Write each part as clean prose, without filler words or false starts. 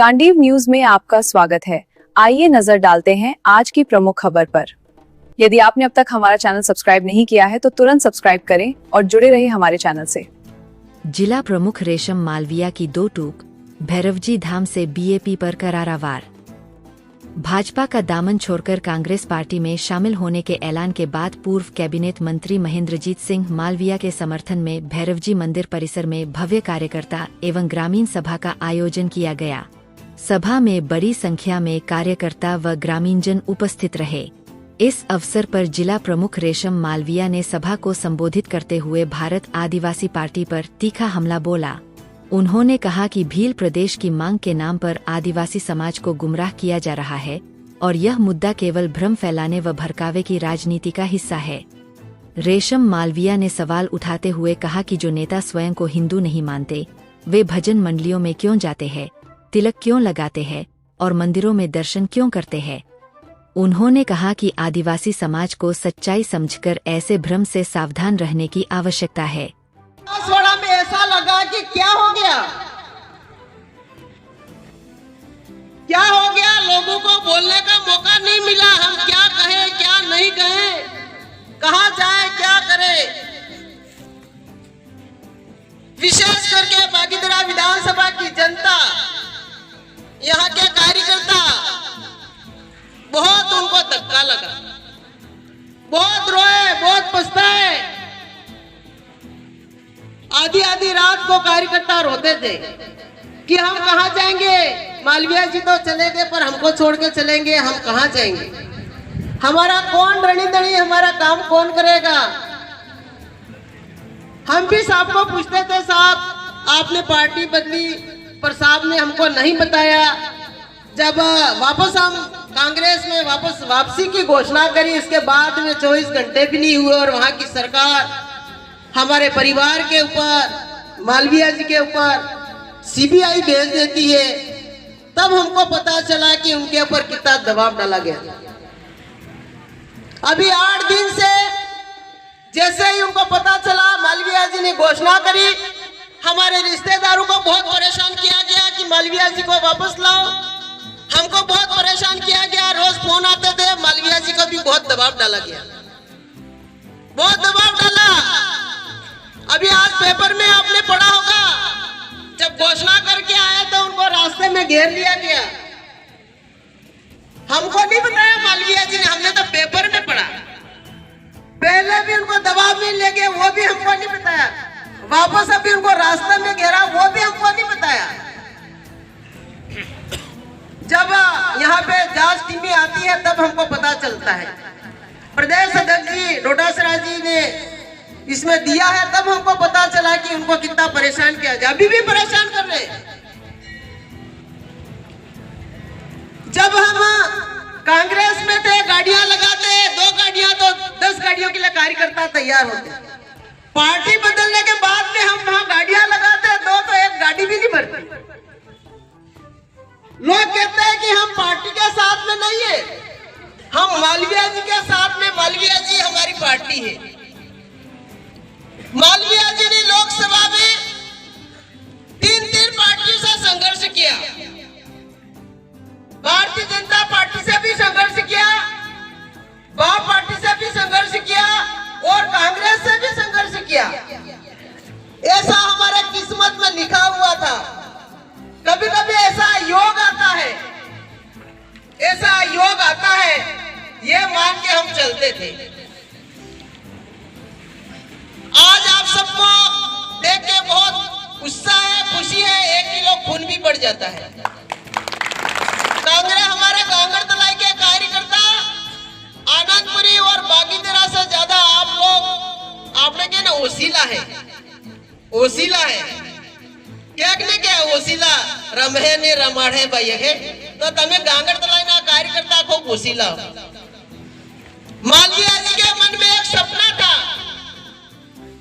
Gandiv news में आपका स्वागत है। आइए नजर डालते हैं आज की प्रमुख खबर पर। यदि आपने अब तक हमारा चैनल सब्सक्राइब नहीं किया है तो तुरंत सब्सक्राइब करें और जुड़े रहिए हमारे चैनल से। जिला प्रमुख रेशम मालविया की 2 टूक, भैरवजी धाम से बीएपी पर करारा वार। भाजपा का दामन छोड़कर कांग्रेस पार्टी में शामिल होने के ऐलान के बाद पूर्व कैबिनेट मंत्री महेंद्रजीत सिंह मालविया के समर्थन में भैरवजी मंदिर परिसर में भव्य कार्यकर्ता एवं ग्रामीण सभा का आयोजन किया गया। सभा में बड़ी संख्या में कार्यकर्ता व ग्रामीणजन उपस्थित रहे। इस अवसर पर जिला प्रमुख रेशम मालविया ने सभा को संबोधित करते हुए भारत आदिवासी पार्टी पर तीखा हमला बोला। उन्होंने कहा कि भील प्रदेश की मांग के नाम पर आदिवासी समाज को गुमराह किया जा रहा है और यह मुद्दा केवल भ्रम फैलाने व भड़कावे की राजनीति का हिस्सा है। रेशम मालविया ने सवाल उठाते हुए कहा कि जो नेता स्वयं को हिंदू नहीं मानते, वे भजन मंडलियों में क्यों जाते हैं, तिलक क्यों लगाते हैं और मंदिरों में दर्शन क्यों करते हैं। उन्होंने कहा कि आदिवासी समाज को सच्चाई समझकर ऐसे भ्रम से सावधान रहने की आवश्यकता है। बांसवाड़ा में ऐसा लगा कि क्या हो गया, लोगों को बोलने का मौका नहीं मिला। हम क्या कहें क्या नहीं कहें, कहां जाए क्या करें। विशेष करके बागीदरा विधानसभा की जनता, यहाँ के कार्यकर्ता, बहुत उनको धक्का लगा, बहुत रोए, बहुत पछताए। आधी आधी रात को कार्यकर्ता रोते थे कि हम कहां जाएंगे, मालविया जी तो चले गए पर हमको छोड़ के चलेंगे, हम कहां जाएंगे, हमारा कौन रणी दणी, हमारा काम कौन करेगा। हम भी साहब को पूछते थे, साहब आपने पार्टी बदली, पर साहब ने हमको नहीं बताया। जब वापस हम कांग्रेस में वापसी की घोषणा करी, इसके बाद में 24 घंटे भी नहीं हुए और वहां की सरकार हमारे परिवार के ऊपर, मालविया जी के ऊपर सीबीआई भेज देती है। तब हमको पता चला कि उनके ऊपर कितना दबाव डाला गया। अभी 8 दिन से जैसे ही उनको पता चला, मालविया जी ने घोषणा करी, हमारे रिश्तेदारों को बहुत परेशान किया गया कि मालविया जी को वापस लाओ। हमको बहुत परेशान किया गया, रोज फोन आते थे। मालविया जी को भी बहुत दबाव डाला गया, बहुत दबाव डाला। अभी आज पेपर में आपने पढ़ा होगा, जब घोषणा करके आए तो उनको रास्ते में घेर लिया गया। हमको नहीं बताया मालविया जी ने, हमने तो पेपर में पढ़ा। पहले भी उनको दबाव में ले गए, वो भी हमको नहीं बताया। वापस अभी उनको रास्ते में घेरा, वो भी हमको नहीं बताया। जब यहाँ पे जांच टीमें आती है तब हमको पता चलता है। प्रदेश अध्यक्ष जी डोटासरा जी ने इसमें दिया है, तब हमको पता चला कि उनको कितना परेशान किया जाए। अभी भी परेशान कर रहे। जब हम कांग्रेस में थे, गाड़ियां लगाते, 2 गाड़ियां तो 10 गाड़ियों के लिए कार्यकर्ता तैयार होते। पार्टी बदलने के बाद में हम वहां गाड़ियां लगाते, 2 तो 1 गाड़ी भी नहीं भरती। लोग कहते हैं कि हम पार्टी के साथ में नहीं है, हम मालविया जी के साथ में। मालविया जी हमारी पार्टी है। मालविया जी ने लोकसभा में 3 पार्टियों से संघर्ष किया। भारतीय जनता पार्टी से भी संघर्ष किया, वाम पार्टी से भी संघर्ष किया और कांग्रेस से भी संघर्ष किया। ऐसा हमारे किस्मत में लिखा हुआ था। कभी कभी ऐसा योग आता है, ऐसा योग आता है, ये मान के हम चलते थे। आज आप सबको देख के बहुत उत्साह है, खुशी है, 1 किलो खून भी बढ़ जाता है। कांग्रेस, हमारे कांगड़ तलाई के कार्यकर्ता आनंदपुरी और बागीदरा से ज्यादा आप लोग, आपने क्या ना ओसीला है, ओसीला है क्या ओसीला रमे ने रमाड़े भाई है तो तमें गांगड़ तलाई ना कार्यकर्ता को ओसीला। मालविया जी के मन में एक सपना था,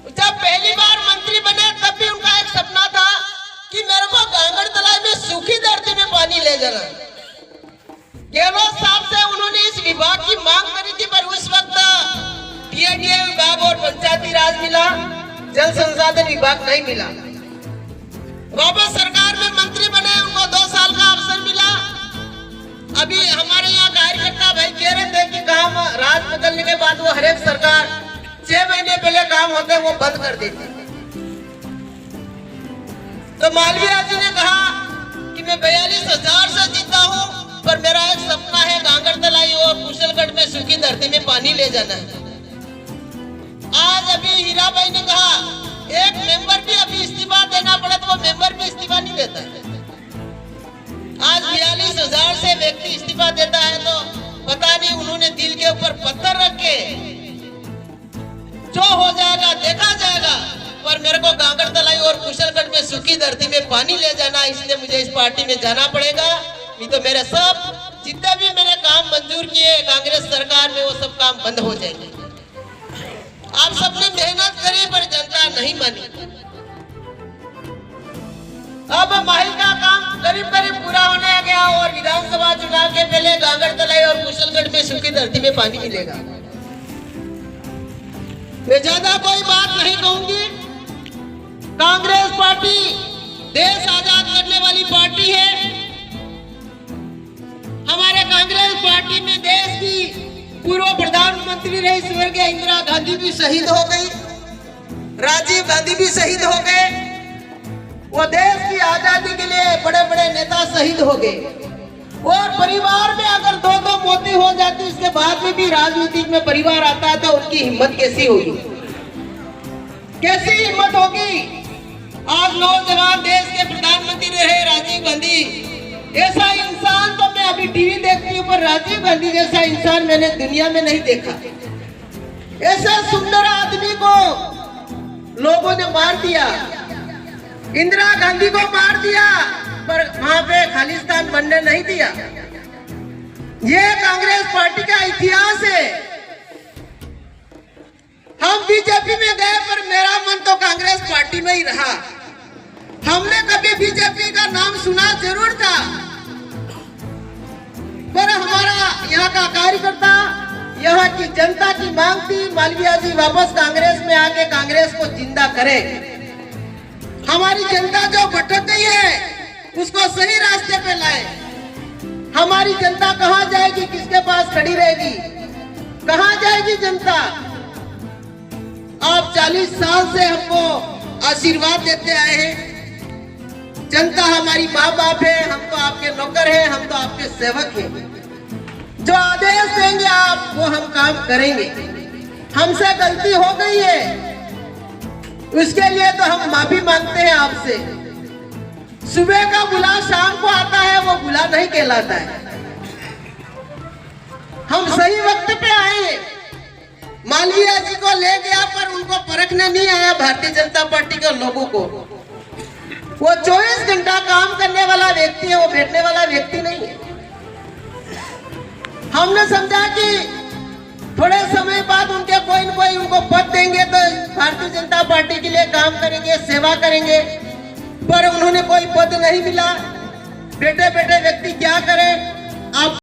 जब पहली बार मंत्री बने तब भी उनका एक सपना था कि मेरे को गांगड़ तलाई में सूखी धरती में पानी ले जाना। गहलोत साहब से उन्होंने इस विभाग की मांग करी थी, पर उस वक्त पीएडीए विभाग और पंचायती राज मिला, जल संसाधन विभाग नहीं मिला। वापस सरकार में मंत्री बने, उनको 2 साल का अवसर अभी हमारे यहाँ कार्यकर्ता भाई कह रहे थे कि काम राज बदलने के बाद वो हर एक सरकार 6 महीने पहले काम होते हैं वो बंद कर देती। तो मालवीय जी ने कहा कि मैं 42,000 से जीता हूँ, पर मेरा एक सपना है गांगर तलाई और कुशलगढ़ में सूखी धरती में पानी ले जाना है। आज अभी हीरा भाई ने कहा एक मेंबर भी अभी इस्तीफा देना पड़े तो वो मेंबर भी इस्तीफा नहीं देता है। आज 42,000 से व्यक्ति इस्तीफा देता है तो पता नहीं उन्होंने दिल के ऊपर पत्थर रख के जो हो जाएगा देखा जाएगा, पर मेरे को गांगर तलाई और कुशलगढ़ में सूखी धरती में पानी ले जाना, इसलिए मुझे इस पार्टी में जाना पड़ेगा। नहीं तो मेरे सब जितने भी मैंने काम मंजूर किए कांग्रेस सरकार में वो सब काम बंद हो जाएंगे। आप सबने मेहनत करी पर जनता नहीं मानी। अब माही का काम करीब करीब पूरा होने गया और विधानसभा चुनाव के पहले गांगर तलाई और कुशलगढ़ में सूखी धरती में पानी मिलेगा। मैं ज्यादा कोई बात नहीं कहूंगी। कांग्रेस पार्टी देश आजाद करने वाली पार्टी है। हमारे कांग्रेस पार्टी में देश की पूर्व प्रधानमंत्री रही स्वर्गीय इंदिरा गांधी भी शहीद हो गई, राजीव गांधी भी शहीद हो गए। वो देश की आजादी के लिए बड़े बड़े नेता शहीद हो गए। और परिवार में अगर 2-2 मौतें हो जाती इसके बाद में भी राजनीति में परिवार आता है तो उनकी हिम्मत कैसी होगी, कैसी हिम्मत होगी। आज नौजवान देश के प्रधानमंत्री रहे राजीव गांधी, ऐसा इंसान तो मैं अभी टीवी देखती हूँ पर राजीव गांधी जैसा इंसान मैंने दुनिया में नहीं देखा। ऐसा सुंदर आदमी को लोगों ने मार दिया, इंदिरा गांधी को मार दिया, पर वहां पे खालिस्तान बनने नहीं दिया। ये कांग्रेस पार्टी का इतिहास है। हम बीजेपी में गए पर मेरा मन तो कांग्रेस पार्टी में ही रहा। हमने कभी बीजेपी का नाम सुना जरूर था, पर हमारा यहाँ का कार्यकर्ता, यहाँ की जनता की मांग थी मालवीय जी वापस कांग्रेस में आके कांग्रेस को जिंदा करे। हमारी जनता जो भटक गई है उसको सही रास्ते पे लाए। हमारी जनता कहाँ जाएगी, किसके पास खड़ी रहेगी, कहाँ जाएगी जनता। आप 40 साल से हमको आशीर्वाद देते आए हैं। जनता हमारी माँ बाप है, हम तो आपके नौकर हैं, हम तो आपके सेवक हैं। जो आदेश देंगे आप वो हम काम करेंगे। हमसे गलती हो गई है उसके लिए तो हम माफी मांगते हैं आपसे। सुबह का बुला शाम को आता है वो बुला नहीं कहलाता है। हम सही वक्त पे आए। मालवीय जी को ले गया पर उनको परखने नहीं आया भारतीय जनता पार्टी के लोगों को। वो 24 घंटा काम करने वाला व्यक्ति है, वो बैठने वाला व्यक्ति नहीं है। हमने समझा कि थोड़े समय बाद उनके कोई न कोई उनको पद देंगे तो भारतीय जनता पार्टी के लिए काम करेंगे, सेवा करेंगे, पर उन्होंने कोई पद नहीं मिला। बैठे बैठे व्यक्ति क्या करे। आप